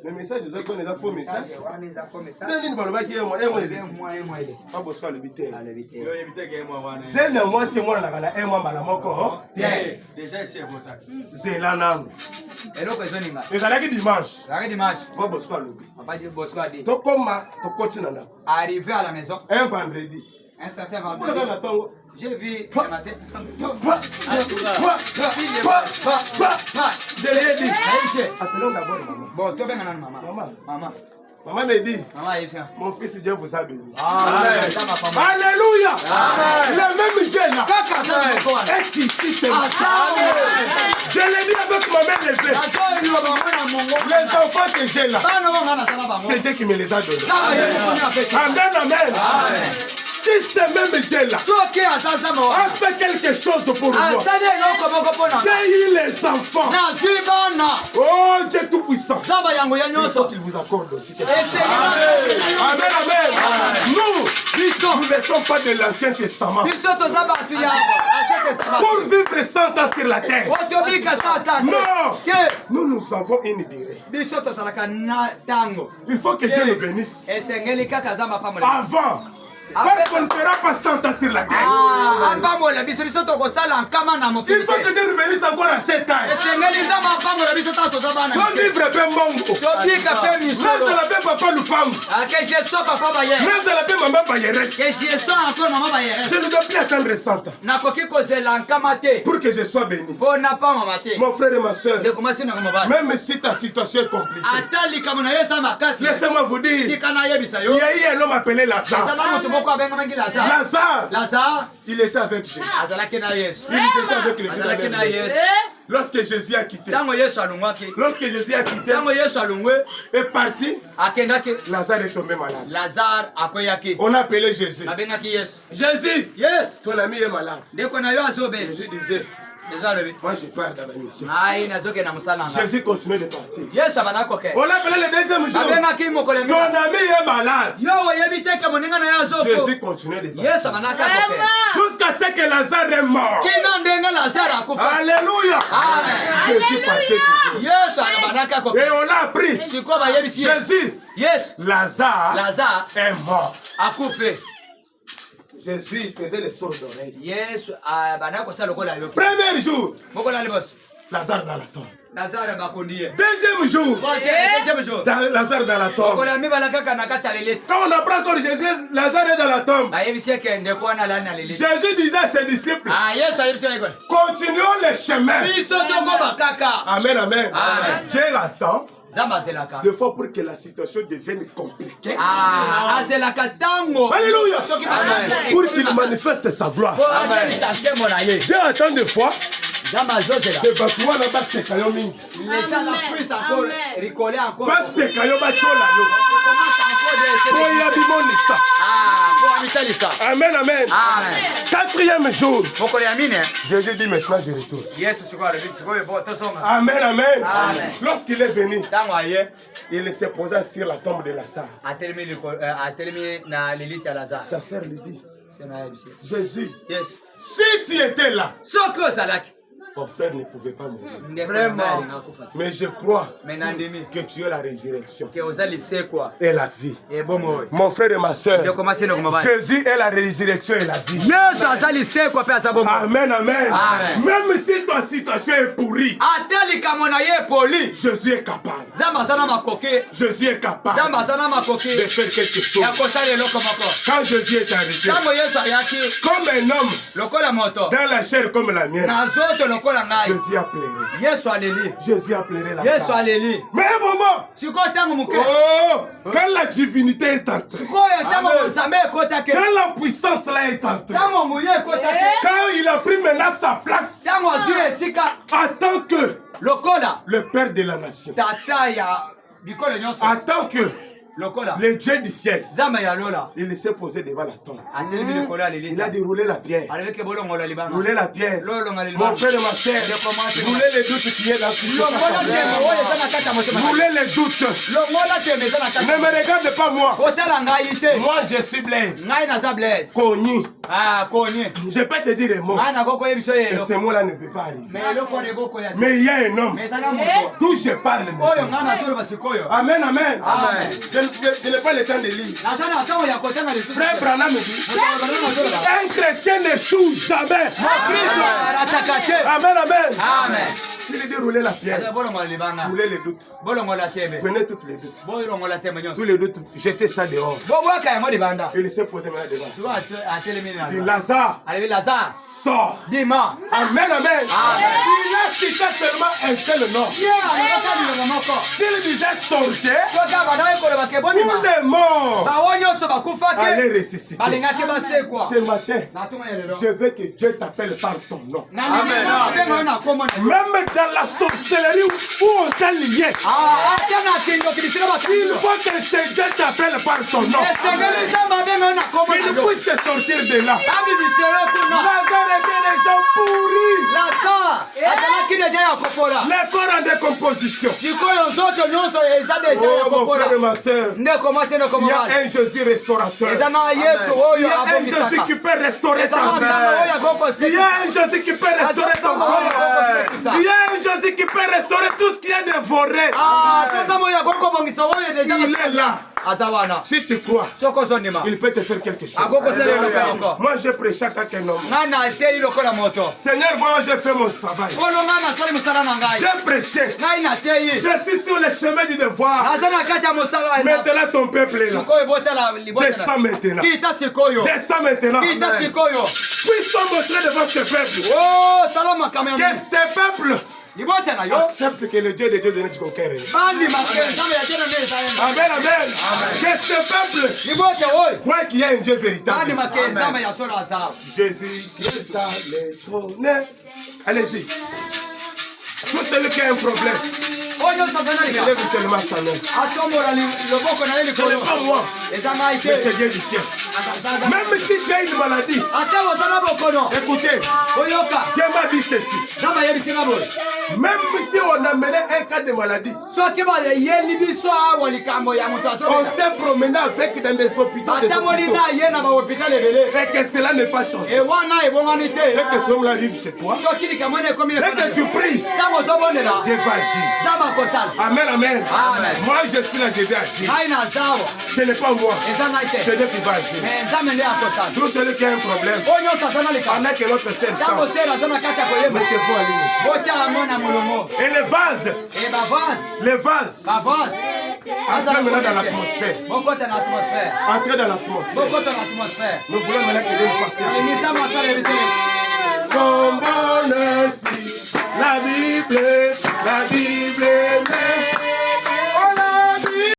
Le message, je dois qu'on les a faux messages. Arrivé à la maison. Un vendredi. Un certain vendredi. J'ai vu le matin. Je l'ai dit. Appelons d'abord maman. Bon, toi, maman. Maman. Maman me dit, maman, mon fils, Dieu vous a béni. Amen. Alléluia. Le même Dieu là est ici, c'est moi. Je l'ai dit avec ma main levée. Les enfants que j'ai là, c'est Dieu qui me les a donnés. Amen, amen. Si c'est même Dieu là, a fait quelque chose pour moi. J'ai eu les enfants. Oh Dieu tout-puissant. Il faut qu'il vous accorde aussi quelque chose. Amen, amen. Nous ne sommes pas de l'Ancien Testament. Pour vivre 100 ans sur la terre. Non. Nous avons une durée. Il faut que Dieu nous bénisse. Avant. Parce qu'on ne fera pas 100 ans sur la terre. Il faut que Dieu nous bénisse encore à 7 ans. Quand vivre bien mongo. Reste la paix papa Lupango. Reste la paix maman Bayeres. Je ne dois plus attendre 100 ans. Pour que je sois béni. Mon frère et ma soeur. Même si ta situation est compliquée. Laissez-moi vous dire. Il y a eu un homme appelé Lazare. Lazare, il était avec Jésus. Il était avec le Fils. Lorsque Jésus a quitté, est parti, Lazare est tombé malade. On a appelé Jésus. Jésus, ton ami est malade. Jésus disait, moi je pars dans la mission. Jésus continuait de partir. On l'a appelé le deuxième jour. Ton ami est malade. Jésus continuait de partir. Jusqu'à ce que Lazare est mort. Alléluia. Jésus partait toujours. Et on l'a appris. Jésus, Lazare est mort. Jésus faisait les sourds d'oreilles. Premier jour, Lazare dans la tombe. Deuxième jour, Lazare dans la tombe. Quand on apprend que Jésus, Lazare est dans la tombe, Jésus disait à ses disciples, continuons le chemin. Amen, amen. Dieu attend. Des fois pour que la situation devienne compliquée. Alléluia. Pour qu'il manifeste sa gloire. Dieu attend des fois. De bâtiment là-bas, c'est caillou mingi. Pas c'est caillou bachola yo. Amen, amen. Quatrième jour. Jésus dit maintenant je retourne. Amen, amen. Lorsqu'il est venu, il s'est posé sur la tombe de Lazare. Sa sœur lui dit, Jésus, si tu étais là, ton frère ne pouvait pas mourir. Mais je crois que tu es la résurrection et la vie. Mon frère et ma soeur, Jésus est la résurrection et la vie. Amen, amen. Même si ta situation est pourrie, Jésus est capable. Jésus est capable de faire quelque chose. Quand Jésus est arrivé, comme un homme dans la chair comme la mienne, Jésus a pleuré. Jésus a pleuré la salle. Mais un moment, quand la divinité est entrée, quand la puissance là est entrée, quand il a pris maintenant sa place, attend que le Père de la nation, attend que le Dieu du ciel, Zamba ya lola. il s'est posé devant la tombe. Atelemi likolo ya lelita. Il a dit rouler la pierre. Aleke bolongo la libanga. Rouler la pierre. Lolonga libanga. Mon frère et ma sœur, rouler les doutes qui est dans ce Longola teme oyo sana kata motema. rouler les doutes. Longola teme sana kata. Ne me regarde pas moi. Otala ngai te. Moi je suis Blaise. Ngai naza Blaise. Koni. Ah koni. Je peux te dire un mot. Ngai na koko yebiso Et yelo. ce mot-là ne peut pas arriver. Mais eloko ne koko ya. Mais il y a un homme. Mais sana moto. D'où je parle Oyo maintenant. ngana zolo basikoyo. Amen, amen. Amen. Je n'ai pas le temps de lire. Nazana tango ya kotanga le Frère Branham me dit, un chrétien n'échoue jamais. Amen, amen. Amen. Il dit rouler la pierre, Bolongo la libanga. rouler les doutes. Bolongo la teme. Prenez toutes les doutes. Bolongo la teme nyonso. Tous les doutes, jetez ça dehors. Bobwaka ya mo libanda. Il s'est posé maintenant devant. Suba atelemi na. Il dit, Lazare, Alevi Lazare. sors. Dima. Amen, amen. Il a cité seulement un seul nom. S'il disait sortez, tous les morts allaient ressusciter. Ce matin, je veux que Dieu t'appelle par ton nom. Amen. Même dans la sorcellerie où on t'a lié, il faut que ce Dieu t'appelle par ton nom. Il puisse te sortir de là. Lazare était déjà pourri. Les corps en décomposition. Oh mon frère et ma soeur, il y a un Jésus restaurateur. Il y a un Jésus qui peut restaurer ta vie. Il y a un Jésus qui peut restaurer ton corps. Il y a un Jésus qui peut restaurer tout ce qui est dévoré. Il est là. Si tu crois, il peut te faire quelque chose. Moi je prêche à qu'un homme. Seigneur, moi j'ai fait mon travail. J'ai prêché. Je suis sur le chemin du devoir. Maintenant ton peuple est là. Descends maintenant. Descends maintenant. Puisse-t-on montrer devant ce peuple que ce peuple accepte que le Dieu de Dieu donne du conquérant. Amen, amen. Que ce peuple croit qu'il y a un Dieu véritable. Jésus Christ a l'étonné. Allez-y. Tout celui qui a un problème, lève seulement sa main. Ce n'est pas moi, mais c'est Dieu du ciel. Même si tu as une maladie, écoutez, Dieu m'a dit ceci. Même si on amenait un cas de maladie, on s'est promené avec dans des hôpitaux, et que cela n'est pas changé. Et que ce homme-là arrive chez toi, et que tu pries, Dieu va agir. Amen, amen. Moi je suis là, je vais agir. Ce n'est pas moi, c'est Dieu qui va agir. Tout celui qui a un problème, pendant que l'autre sert ça, mettez-vous à l'unité. Et les vases, entrez maintenant dans l'atmosphère. Entrez dans l'atmosphère. Nous voulons maintenant que Dieu fasse quelque chose. Comme bon ainsi, la Bible,